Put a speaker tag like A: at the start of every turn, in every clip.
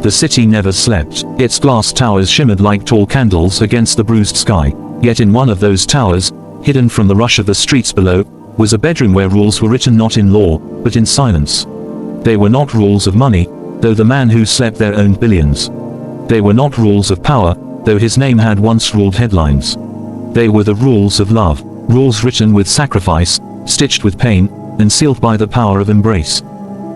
A: The city never slept. Its glass towers shimmered like tall candles against the bruised sky. Yet in one of those towers, hidden from the rush of the streets below, was a bedroom where rules were written not in law, but in silence. They were not rules of money, though the man who slept there owned billions. They were not rules of power, though his name had once ruled headlines. They were the rules of love, rules written with sacrifice, stitched with pain, and sealed by the power of embrace.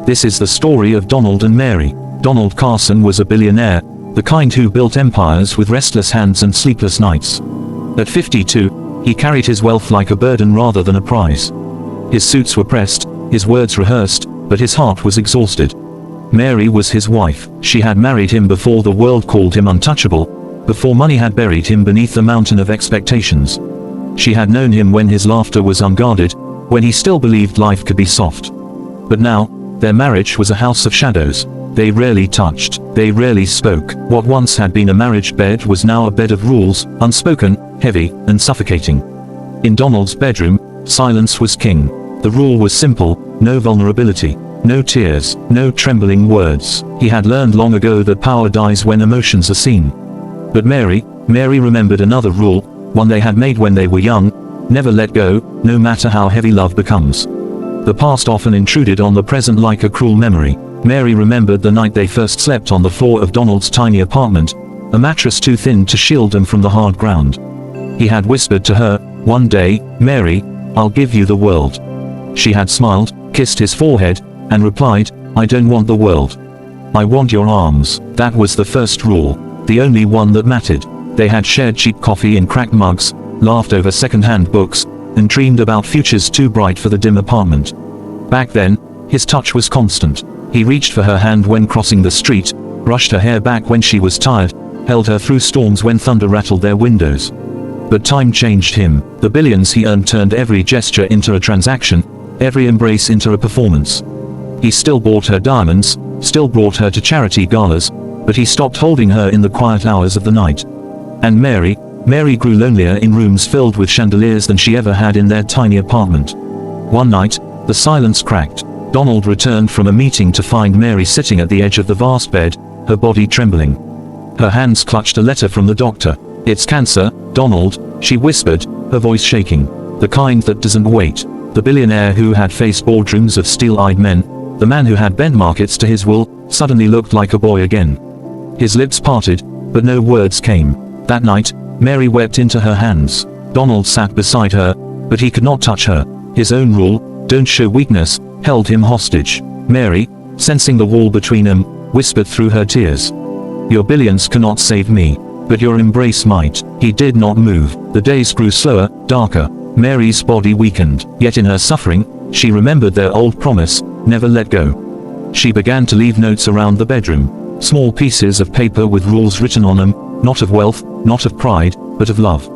A: This is the story of Donald and Mary. Donald Carson was a billionaire, the kind who built empires with restless hands and sleepless nights. At 52, he carried his wealth like a burden rather than a prize. His suits were pressed, his words rehearsed, but his heart was exhausted. Mary was his wife. She had married him before the world called him untouchable, before money had buried him beneath the mountain of expectations. She had known him when his laughter was unguarded, when he still believed life could be soft. But now, their marriage was a house of shadows. They rarely touched, they rarely spoke. What once had been a marriage bed was now a bed of rules, unspoken, heavy, and suffocating. In Donald's bedroom, silence was king. The rule was simple: no vulnerability, no tears, no trembling words. He had learned long ago that power dies when emotions are seen. But Mary remembered another rule, one they had made when they were young: never let go, no matter how heavy love becomes. The past often intruded on the present like a cruel memory. Mary remembered the night they first slept on the floor of Donald's tiny apartment, a mattress too thin to shield them from the hard ground. He had whispered to her, one day, "Mary, I'll give you the world." She had smiled, kissed his forehead, and replied, "I don't want the world. I want your arms." That was the first rule, the only one that mattered. They had shared cheap coffee in cracked mugs, laughed over second-hand books, and dreamed about futures too bright for the dim apartment. Back then, his touch was constant. He reached for her hand when crossing the street, brushed her hair back when she was tired, held her through storms when thunder rattled their windows. But time changed him. The billions he earned turned every gesture into a transaction, every embrace into a performance. He still bought her diamonds, still brought her to charity galas, but he stopped holding her in the quiet hours of the night. And Mary grew lonelier in rooms filled with chandeliers than she ever had in their tiny apartment. One night, the silence cracked. Donald returned from a meeting to find Mary sitting at the edge of the vast bed, her body trembling. Her hands clutched a letter from the doctor. "It's cancer, Donald," she whispered, her voice shaking. The kind that doesn't wait. The billionaire who had faced boardrooms of steel-eyed men, the man who had bent markets to his will, suddenly looked like a boy again. His lips parted, but no words came. That night, Mary wept into her hands. Donald sat beside her, but he could not touch her. His own rule, "Don't show weakness," held him hostage. Mary, sensing the wall between them, whispered through her tears, "Your billions cannot save me, but your embrace might." He did not move. The days grew slower, darker. Mary's body weakened. Yet in her suffering, she remembered their old promise: never let go. She began to leave notes around the bedroom. Small pieces of paper with rules written on them, not of wealth, not of pride, but of love.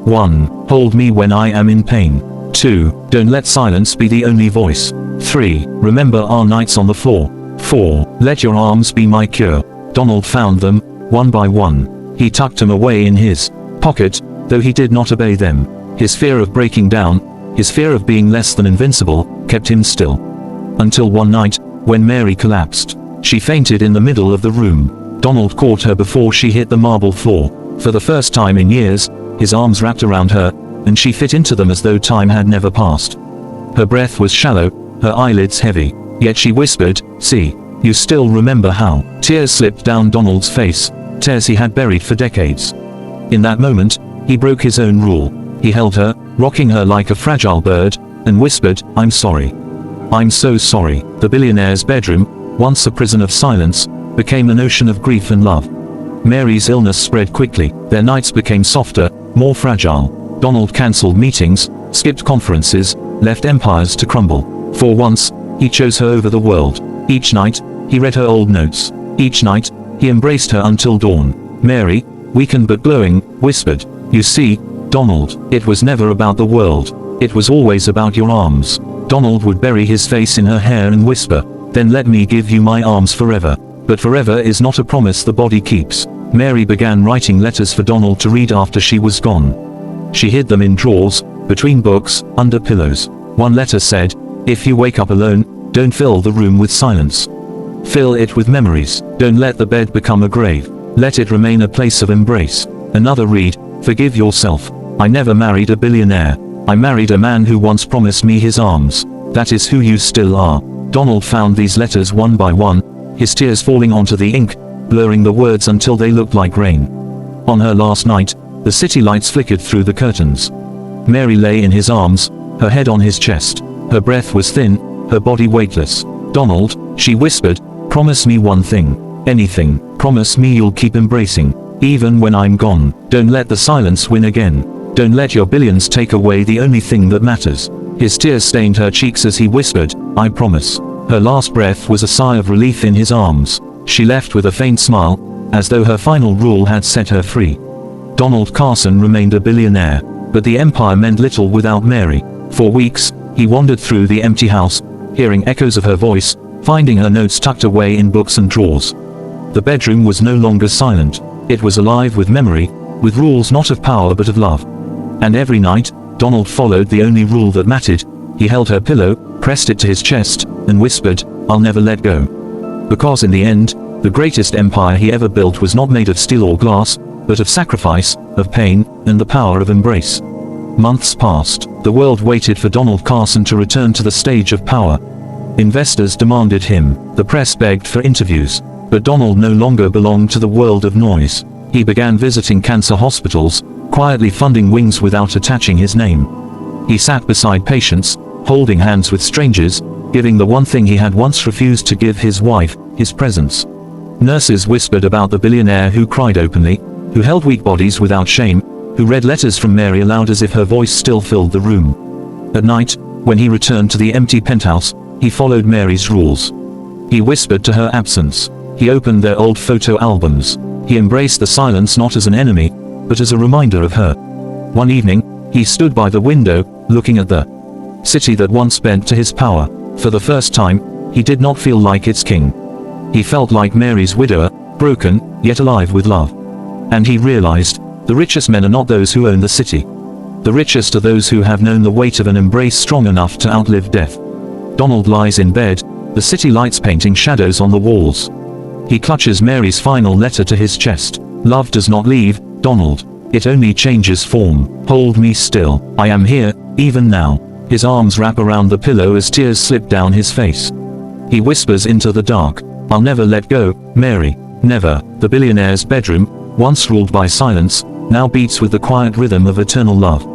A: 1. Hold me when I am in pain. 2. Don't let silence be the only voice. 3. Remember our nights on the floor. 4. Let your arms be my cure. Donald found them, one by one. He tucked them away in his pocket, though he did not obey them. His fear of breaking down, his fear of being less than invincible, kept him still. Until one night, when Mary collapsed. She fainted in the middle of the room. Donald caught her before she hit the marble floor. For the first time in years, his arms wrapped around her, and she fit into them as though time had never passed. Her breath was shallow, her eyelids heavy, yet she whispered, "See, you still remember how." Tears slipped down Donald's face, tears he had buried for decades. In that moment, he broke his own rule. He held her, rocking her like a fragile bird, and whispered, "I'm sorry. I'm so sorry." The billionaire's bedroom, once a prison of silence, became an ocean of grief and love. Mary's illness spread quickly. Their nights became softer, more fragile. Donald cancelled meetings, skipped conferences, left empires to crumble. For once, he chose her over the world. Each night, he read her old notes. Each night, he embraced her until dawn. Mary, weakened but glowing, whispered, "You see, Donald, it was never about the world. It was always about your arms." Donald would bury his face in her hair and whisper, "Then let me give you my arms forever." But forever is not a promise the body keeps. Mary began writing letters for Donald to read after she was gone. She hid them in drawers, between books, under pillows. One letter said, "If you wake up alone, don't fill the room with silence." Fill it with memories. Don't let the bed become a grave. Let it remain a place of embrace. Another read, forgive yourself. I never married a billionaire. I married a man who once promised me his arms. That is who you still are. Donald found these letters one by one, his tears falling onto the ink, blurring the words until they looked like rain. On her last night, the city lights flickered through the curtains. Mary lay in his arms, her head on his chest. Her breath was thin, her body weightless. Donald, she whispered, promise me one thing. Anything. Promise me you'll keep embracing. Even when I'm gone. Don't let the silence win again. Don't let your billions take away the only thing that matters. His tears stained her cheeks as he whispered, I promise. Her last breath was a sigh of relief in his arms. She left with a faint smile, as though her final rule had set her free. Donald Carson remained a billionaire, but the empire meant little without Mary. For weeks, he wandered through the empty house, hearing echoes of her voice, finding her notes tucked away in books and drawers. The bedroom was no longer silent. It was alive with memory, with rules not of power but of love. And every night, Donald followed the only rule that mattered. He held her pillow, pressed it to his chest, and whispered, I'll never let go. Because in the end, the greatest empire he ever built was not made of steel or glass, but of sacrifice, of pain, and the power of embrace. Months passed. The world waited for Donald Carson to return to the stage of power. Investors demanded him. The press begged for interviews. But Donald no longer belonged to the world of noise. He began visiting cancer hospitals, quietly funding wings without attaching his name. He sat beside patients, holding hands with strangers, giving the one thing he had once refused to give his wife, his presence. Nurses whispered about the billionaire who cried openly, who held weak bodies without shame, who read letters from Mary aloud as if her voice still filled the room. At night, when he returned to the empty penthouse, he followed Mary's rules. He whispered to her absence. He opened their old photo albums. He embraced the silence not as an enemy, but as a reminder of her. One evening, he stood by the window, looking at the city that once bent to his power. For the first time, he did not feel like its king. He felt like Mary's widower, broken, yet alive with love. And he realized, the richest men are not those who own the city. The richest are those who have known the weight of an embrace strong enough to outlive death. Donald lies in bed, the city lights painting shadows on the walls. He clutches Mary's final letter to his chest. Love does not leave, Donald. It only changes form. Hold me still. I am here, even now. His arms wrap around the pillow as tears slip down his face. He whispers into the dark, I'll never let go, Mary. Never. The billionaire's bedroom, once ruled by silence, now beats with the quiet rhythm of eternal love.